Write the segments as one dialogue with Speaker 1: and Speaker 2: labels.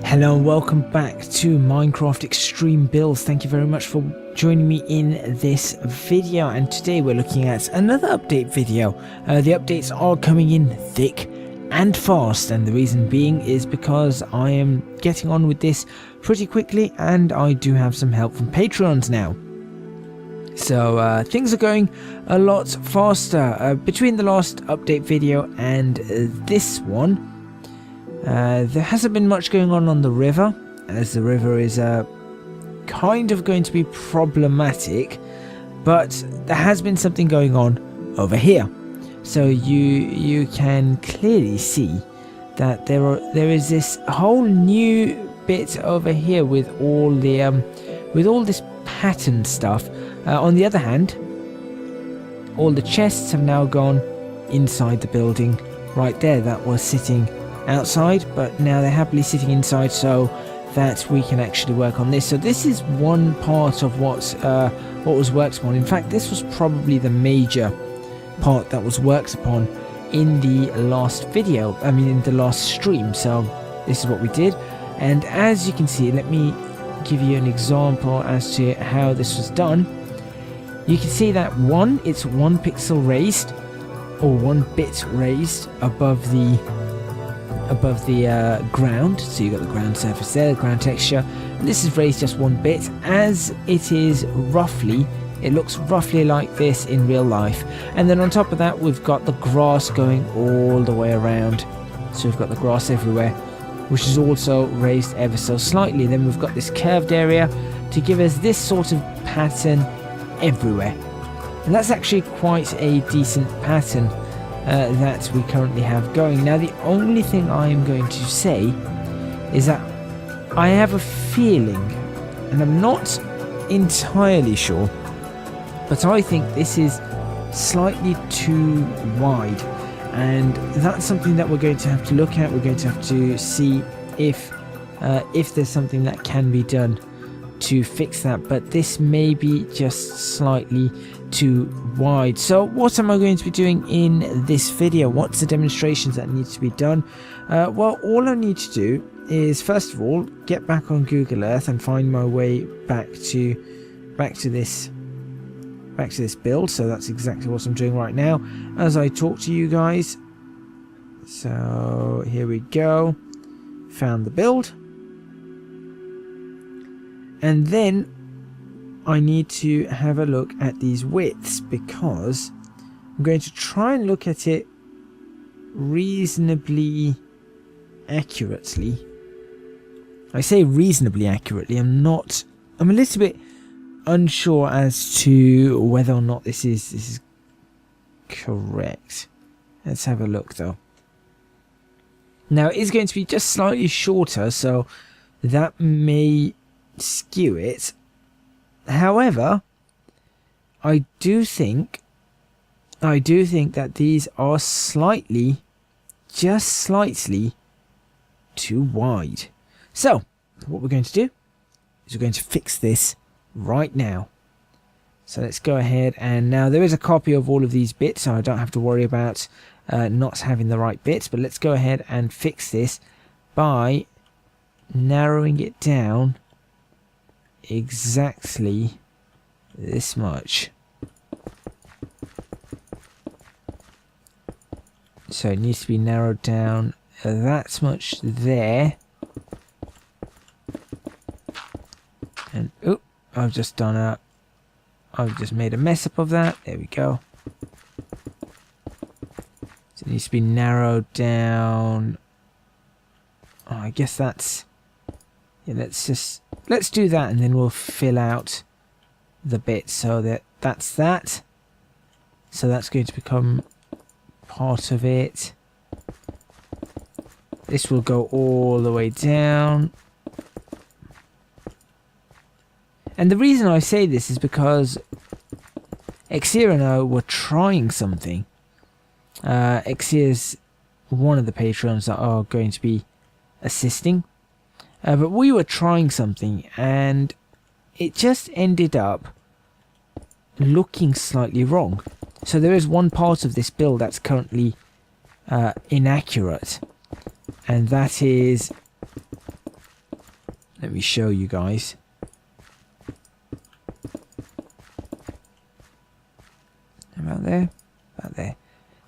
Speaker 1: Hello and welcome back to Minecraft Extreme Builds. Thank you very much for joining me in this video, and today we're looking at another update video. The updates are coming in thick and fast, and the reason being is because I am getting on with this pretty quickly and I do have some help from Patreons now. So things are going a lot faster between the last update video and this one. There hasn't been much going on the river, as the river is kind of going to be problematic, but there has been something going on over here. So you can clearly see that there is this whole new bit over here with all this pattern stuff. On the other hand, all the chests have now gone inside the building right there that was sitting outside, but now they're happily sitting inside so that we can actually work on this. So this is one part of what was worked upon. In fact, this was probably the major part that was worked upon in the last video, in the last stream. So this is what we did, and as you can see, let me give you an example as to how this was done. You can see that it's 1 pixel raised, or 1 bit raised above the ground. So you got the ground surface there, the ground texture, and this is raised just 1 bit, as it is roughly, it looks roughly like this in real life. And then on top of that, we've got the grass going all the way around, so we've got the grass everywhere, which is also raised ever so slightly. Then we've got this curved area to give us this sort of pattern everywhere, and that's actually quite a decent pattern that we currently have going. Now the only thing I am going to say is that I have a feeling, and I'm not entirely sure, but I think this is slightly too wide, and that's something that we're going to have to look at. We're going to have to see if there's something that can be done to fix that, but this may be just slightly too wide. So what am I going to be doing in this video? What's the demonstrations that need to be done? Well, all I need to do is, first of all, get back on Google Earth and find my way back to this build. So that's exactly what I'm doing right now as I talk to you guys. So here we go, found the build, and then I need to have a look at these widths, because I'm going to try and look at it reasonably accurately. I say reasonably accurately, I'm a little bit unsure as to whether or not this is correct. Let's have a look though. Now it is going to be just slightly shorter, so that may skew it. However, I do think that these are just slightly too wide. So what we're going to do is we're going to fix this right now. So let's go ahead, and now there is a copy of all of these bits, so I don't have to worry about not having the right bits. But let's go ahead and fix this by narrowing it down exactly this much. So it needs to be narrowed down that much there. And oh, I've just made a mess up of that. There we go. So it needs to be narrowed down. Oh, I guess that's, yeah, let's do that, and then we'll fill out the bit so that's that. So that's going to become part of it. This will go all the way down. And the reason I say this is because Exir and I were trying something. Exir's one of the patrons that are going to be assisting. But we were trying something, and it just ended up looking slightly wrong. So there is one part of this build that's currently inaccurate, and that is Let me show you guys. About there. About there.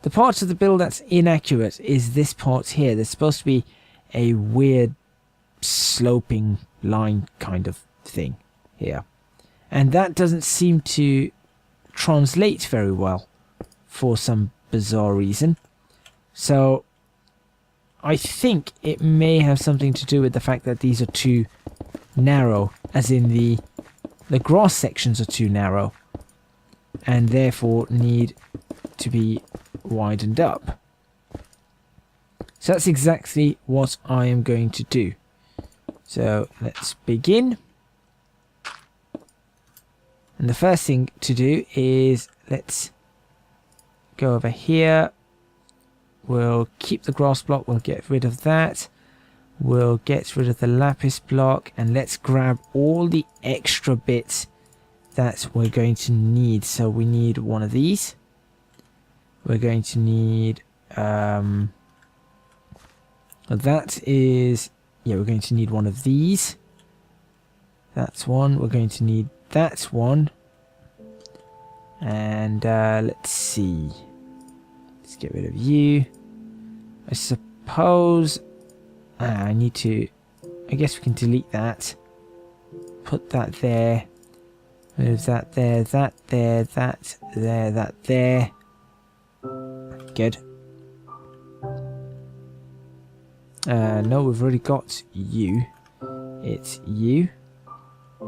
Speaker 1: The part of the build that's inaccurate is this part here. There's supposed to be a weird sloping line kind of thing here. And that doesn't seem to translate very well for some bizarre reason. So I think it may have something to do with the fact that these are too narrow, as in the grass sections are too narrow and therefore need to be widened up. So that's exactly what I am going to do. So let's begin. And the first thing to do is let's go over here. We'll keep the grass block. We'll get rid of that. We'll get rid of the lapis block. And let's grab all the extra bits that we're going to need. So we need one of these. We're going to need... that is... Yeah, we're going to need one of these. That's one. We're going to need that one. And let's see. Let's get rid of you. I suppose I need to... I guess we can delete that. Put that there. Move that there, that there, that there, that there. Good. No, we've already got you. It's you.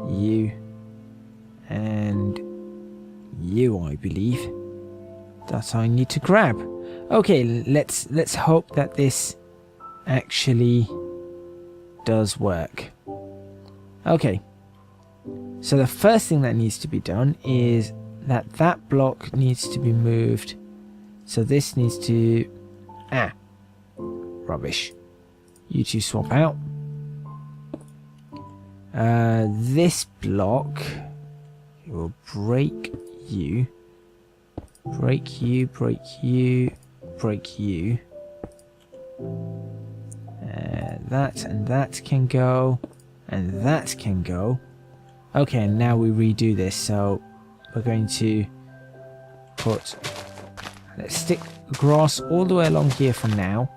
Speaker 1: You. And you, I believe. That I need to grab. Okay, let's hope that this actually does work. Okay. So the first thing that needs to be done is that block needs to be moved. So this needs to... rubbish. You two swap out. This block will break you. Break you, break you, break you. That and that can go. And that can go. Okay, and now we redo this. So we're going to put... Let's stick grass all the way along here for now.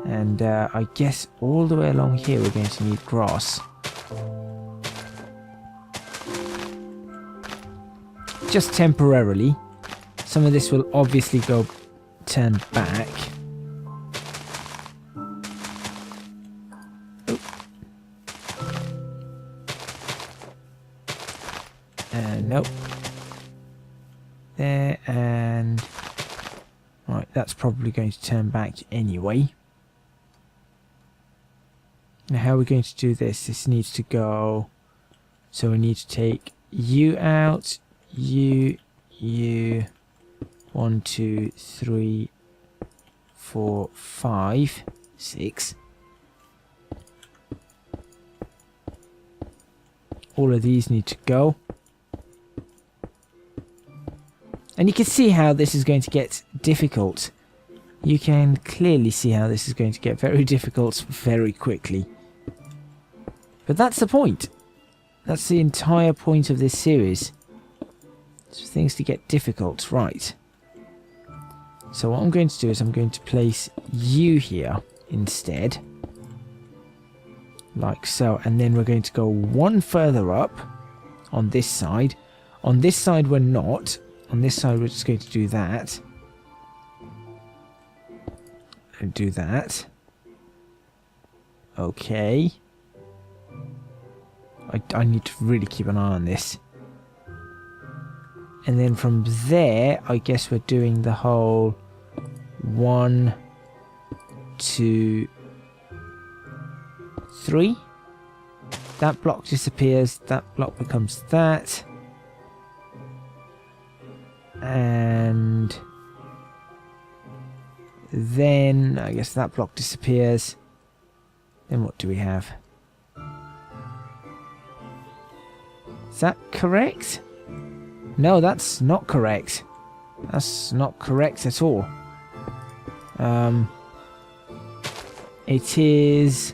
Speaker 1: And I guess all the way along here we're going to need grass. Just temporarily. Some of this will obviously go turn back. Nope. There and... Right, that's probably going to turn back anyway. Now how are we going to do this? This needs to go... So we need to take you out. You. 1, 2, 3, 4, 5, 6. All of these need to go. And you can see how this is going to get difficult. You can clearly see how this is going to get very difficult very quickly. But that's the point. That's the entire point of this series. It's for things to get difficult, right? So what I'm going to do is I'm going to place you here instead. Like so. And then we're going to go one further up on this side. On this side we're not. On this side we're just going to do that. And do that. Okay. I need to really keep an eye on this. And then from there, I guess we're doing the whole 1, 2, 3. That block disappears. That block becomes that. And then I guess that block disappears. Then what do we have? Is that correct? No, that's not correct. That's not correct at all. It is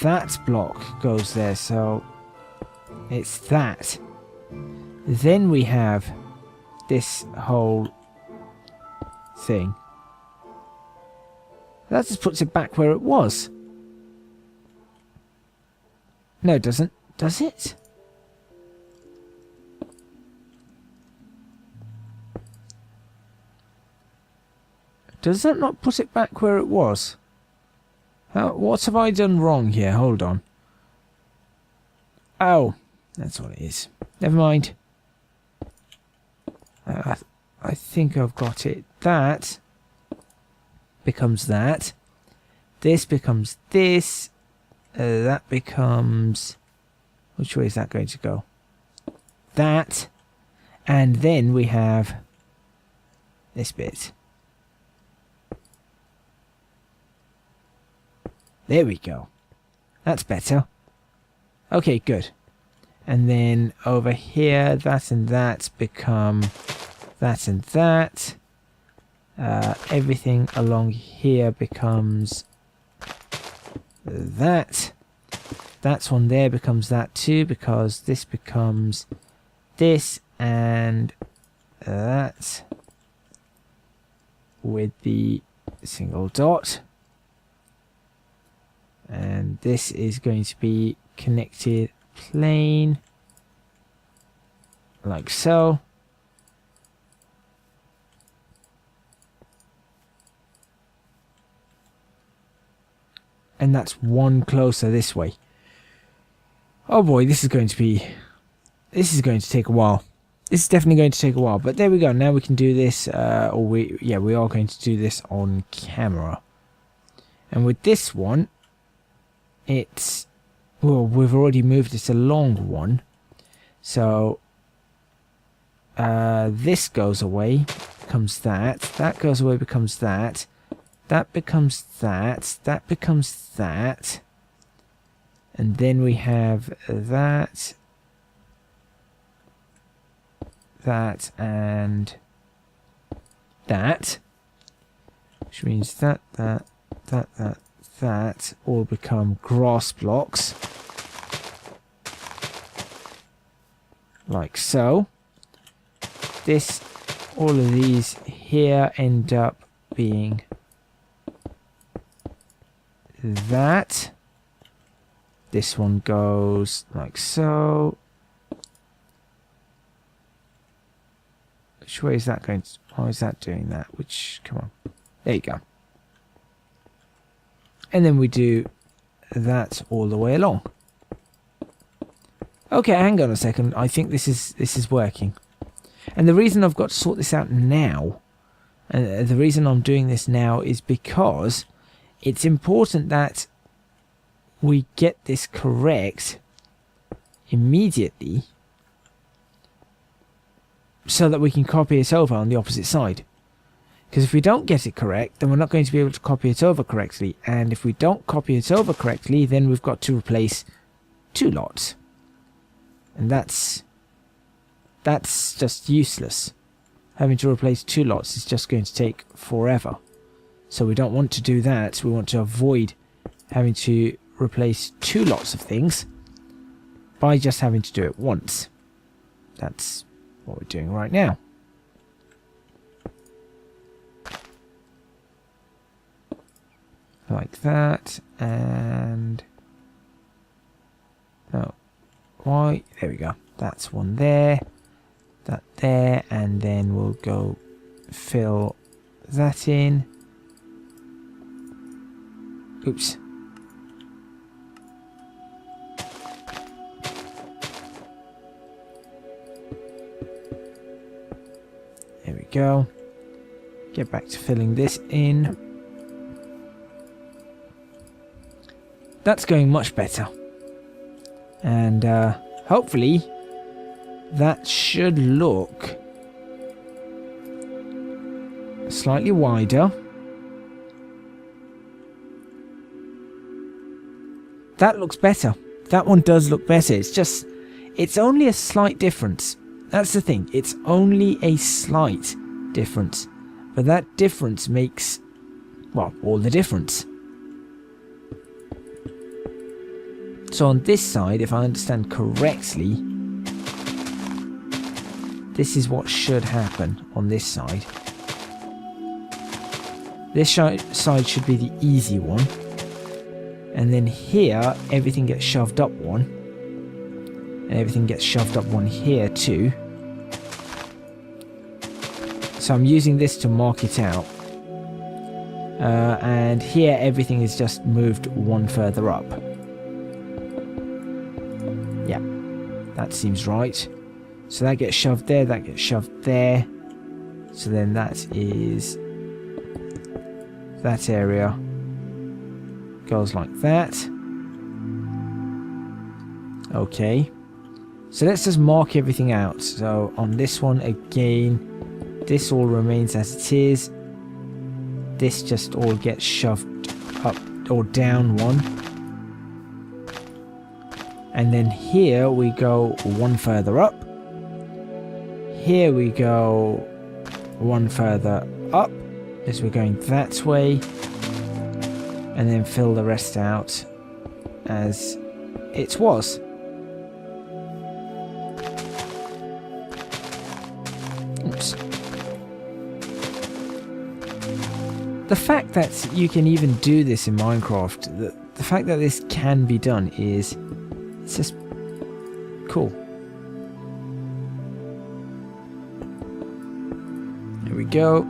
Speaker 1: that block goes there, so it's that. Then we have this whole thing. That just puts it back where it was. No, it doesn't. Does it? Does that not put it back where it was? What have I done wrong here? Hold on. Oh, that's what it is. Never mind. I think I've got it. That becomes that. This becomes this. That becomes... Which way is that going to go? That. And then we have this bit. There we go. That's better. Okay, good. And then over here, that and that become that and that. Everything along here becomes that. That one there becomes that too, because this becomes this and that with the single dot. And this is going to be connected plain like so. And that's one closer this way. Oh boy, this is going to take a while. This is definitely going to take a while, but there we go. Now we can do this, we are going to do this on camera. And with this one, it's, well, we've already moved it a long one, so this goes away, becomes that goes away, becomes that becomes that becomes that, and then we have that and that, which means that all become grass blocks like so. All of these here end up being that. This one goes like so. Which way is that going? How is that doing that? Come on. There you go. And then we do that all the way along. Okay, hang on a second. I think this is working. And the reason I've got to sort this out now, and the reason I'm doing this now, is because it's important that we get this correct immediately so that we can copy it over on the opposite side. Because if we don't get it correct, then we're not going to be able to copy it over correctly. And if we don't copy it over correctly, then we've got to replace 2 lots. And that's just useless. Having to replace 2 lots is just going to take forever. So we don't want to do that. We want to avoid having to replace 2 lots of things by just having to do it once. That's what we're doing right now. Like that, and no, why? There we go. That's one there, that there, and then we'll go fill that in. Oops. There we go. Get back to filling this in. That's going much better. And hopefully that should look slightly wider. That looks better. That one does look better. It's only a slight difference. That's the thing. It's only a slight difference. But that difference makes, well, all the difference. So on this side, if I understand correctly, this is what should happen on this side. This side should be the easy one. And then here, everything gets shoved up one. And everything gets shoved up one here too. So I'm using this to mark it out. And here everything is just moved one further up. Yeah, that seems right. So that gets shoved there, that gets shoved there. So then that is... that area goes like that. Okay. So let's just mark everything out. So on this one again, this all remains as it is. This just all gets shoved up or down one. And then here we go one further up. Here we go one further up as we're going that way. And then fill the rest out as it was. Oops. The fact that you can even do this in Minecraft, the fact that this can be done is, it's just cool. There we go.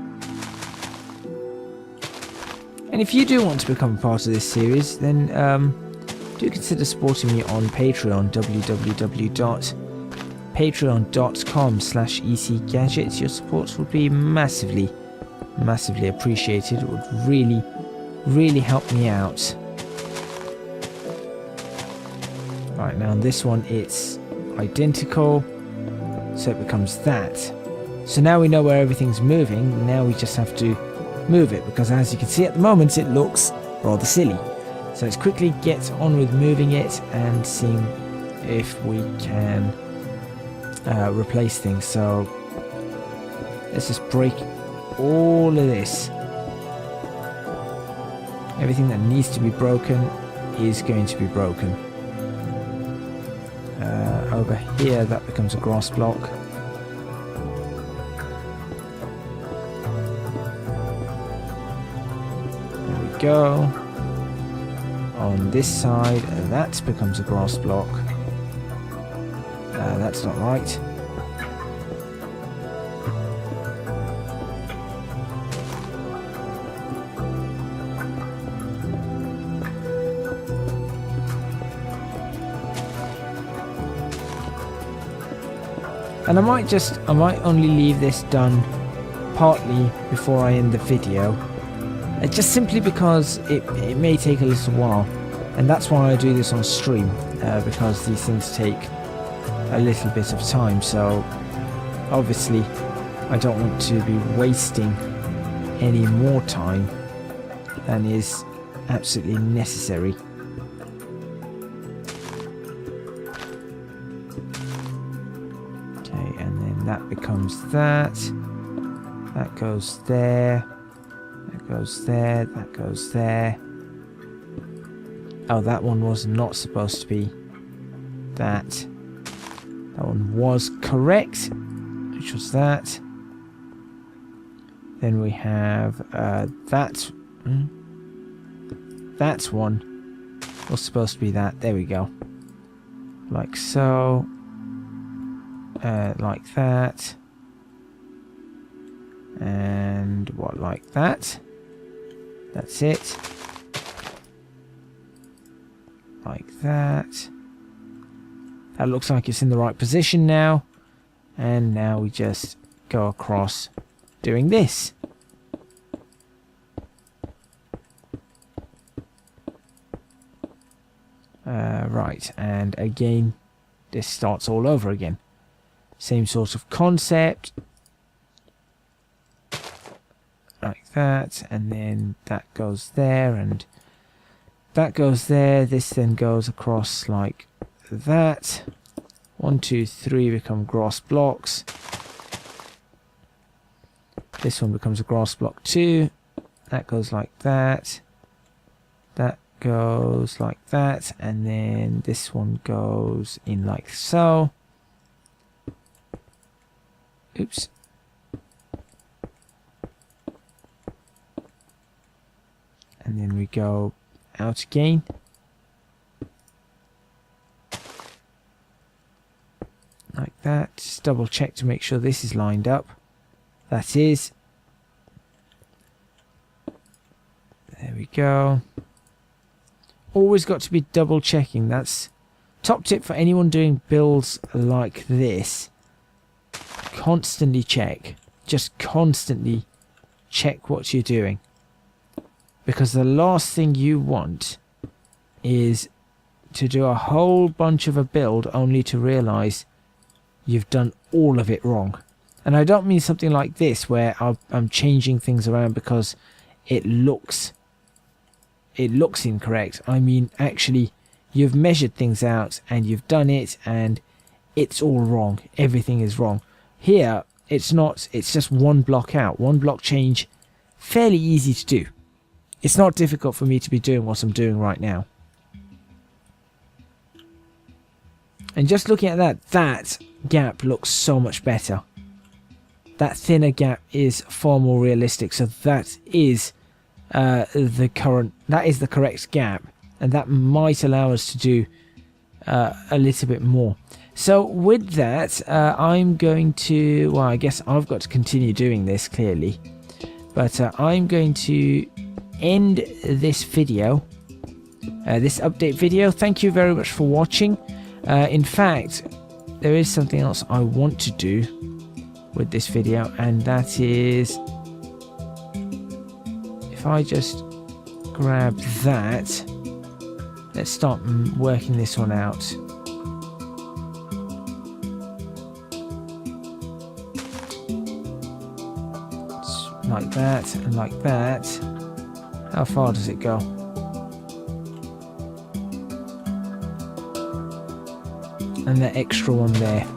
Speaker 1: And if you do want to become a part of this series, then do consider supporting me on Patreon, www.patreon.com/ecgadgets. Your support would be massively appreciated. It would really help me out. Right, now on this one it's identical, so it becomes that. So now we know where everything's moving. Now we just have to move it, because as you can see at the moment it looks rather silly. So let's quickly get on with moving it and seeing if we can replace things. So let's just break all of this. Everything that needs to be broken is going to be broken. Over here that becomes a grass block. Go on this side, that becomes a grass block. That's not right. And I might only leave this done partly before I end the video. Just simply because it may take a little while, and that's why I do this on stream, because these things take a little bit of time. So obviously I don't want to be wasting any more time than is absolutely necessary. Okay, and then that becomes that goes there. Goes there, that goes there. Oh, that one was not supposed to be that. That one was correct, which was that. Then we have that. That one was supposed to be that. There we go. Like so. Like that. And what, like that? That's it. Like that. That looks like it's in the right position now. And now we just go across doing this. Right, and again, this starts all over again. Same sort of concept. Like that, and then that goes there, and that goes there. This then goes across like that. 1, 2, 3 become grass blocks. This one becomes a grass block too. That goes like that. That goes like that, and then this one goes in like so. Oops. And then we go out again. Like that. Just double check to make sure this is lined up. That is. There we go. Always got to be double checking. That's top tip for anyone doing builds like this. Constantly check. Just constantly check what you're doing. Because the last thing you want is to do a whole bunch of a build only to realize you've done all of it wrong. And I don't mean something like this where I'm changing things around because it looks incorrect. I mean actually you've measured things out and you've done it and it's all wrong. Everything is wrong. Here it's not. It's just one block out, one block change. Fairly easy to do. It's not difficult for me to be doing what I'm doing right now. And just looking at that gap looks so much better. That thinner gap is far more realistic. So that is the correct gap, and that might allow us to do a little bit more. So with that, I'm going to, well, I guess I've got to continue doing this clearly, but I'm going to end this video, this update video. Thank you very much for watching. In fact, there is something else I want to do with this video, and that is if I just grab that, let's start working this one out. Like that and like that. How far does it go? And the extra one there.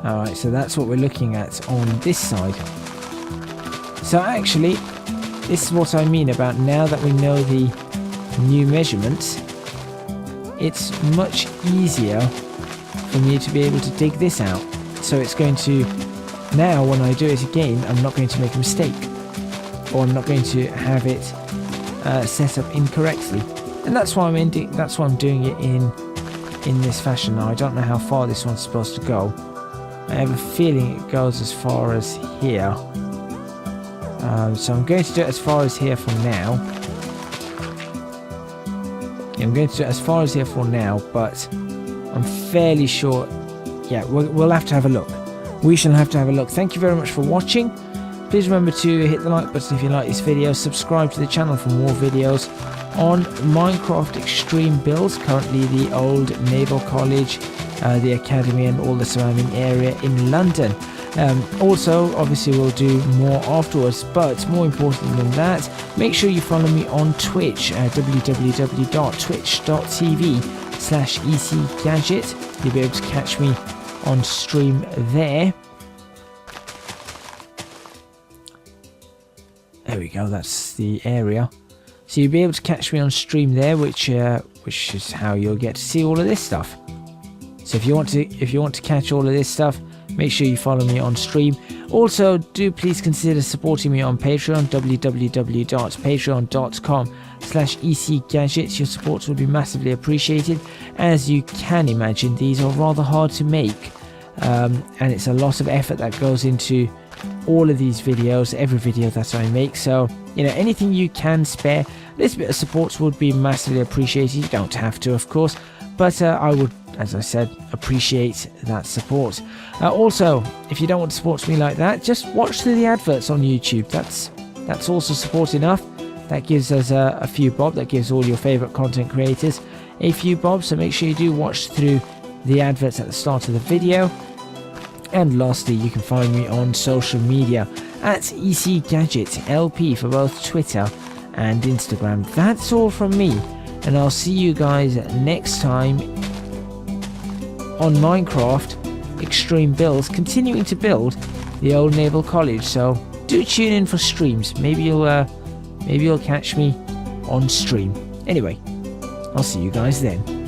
Speaker 1: Alright, so that's what we're looking at on this side. So actually, this is what I mean about now that we know the new measurements, it's much easier for me to be able to dig this out. So it's going to, now when I do it again, I'm not going to make a mistake, or I'm not going to have it set up incorrectly. And that's why I'm doing it in this fashion. Now I don't know how far this one's supposed to go. I have a feeling it goes as far as here. So I'm going to do it as far as here for now. Yeah, I'm going to do it as far as here for now, but I'm fairly sure. Yeah, we'll have to have a look. We shall have to have a look. Thank you very much for watching. Please remember to hit the like button if you like this video. Subscribe to the channel for more videos on Minecraft Extreme builds. Currently the Old Naval College, the Academy and all the surrounding area in London. Also, obviously we'll do more afterwards, but more important than that, make sure you follow me on Twitch at www.twitch.tv/ecgadget. You'll be able to catch me on stream there. There we go, that's the area. So you'll be able to catch me on stream there, which is how you'll get to see all of this stuff. So if you want to catch all of this stuff, make sure you follow me on stream. Also, do please consider supporting me on Patreon, www.patreon.com/ecgadgets. Your support would be massively appreciated. As you can imagine, these are rather hard to make, and it's a lot of effort that goes into all of these videos, every video that I make. So, you know, anything you can spare, a little bit of support would be massively appreciated. You don't have to, of course, but I would, as I said, appreciate that support. Also, if you don't want to support me like that, just watch through the adverts on YouTube. That's also support enough. That gives us a few bob. That gives all your favorite content creators a few bob. So make sure you do watch through the adverts at the start of the video. And lastly, you can find me on social media at ecgadgetlp for both Twitter and Instagram. That's all from me, and I'll see you guys next time on Minecraft Extreme Builds, continuing to build the Old Naval College. So do tune in for streams. Maybe you'll catch me on stream. Anyway, I'll see you guys then.